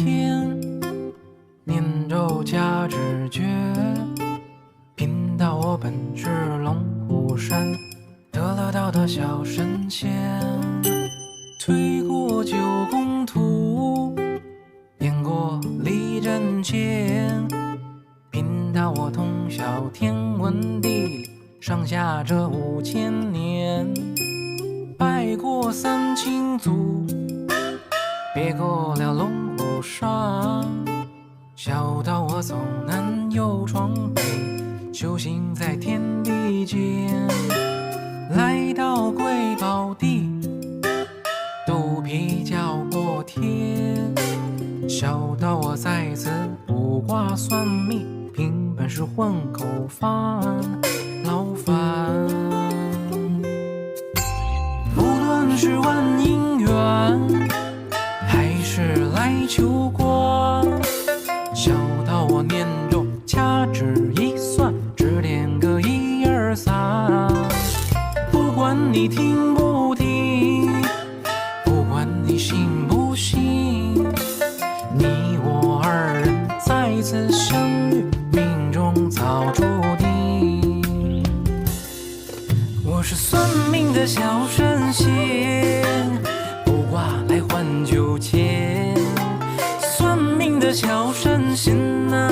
天，念咒加直觉，贫道我本是龙虎山得了道的小神仙，推过九宫图，演过立阵剑，贫道我通晓天文地理，上下这5000年，拜过三清祖，别过了龙虎山，小道我走南又闯北，修行在天地间，来到贵宝地，肚皮叫过天，小道我在此卜卦算命，凭本事混口饭，劳烦。不论是问姻缘，还是来求官，小道我念咒掐指一算，指点个1、2、3。不管你听不听，不管你信不信，你我二人再次相遇，命中早注定。我是算命的小神仙，卜卦来换酒钱。算命的小神仙啊，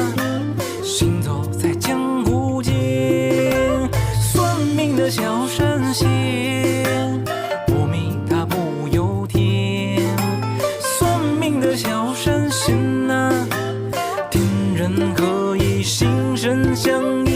行走在江湖间。算命的小神仙，阿弥陀不由天。算命的小神仙啊，天人合一，心神相印。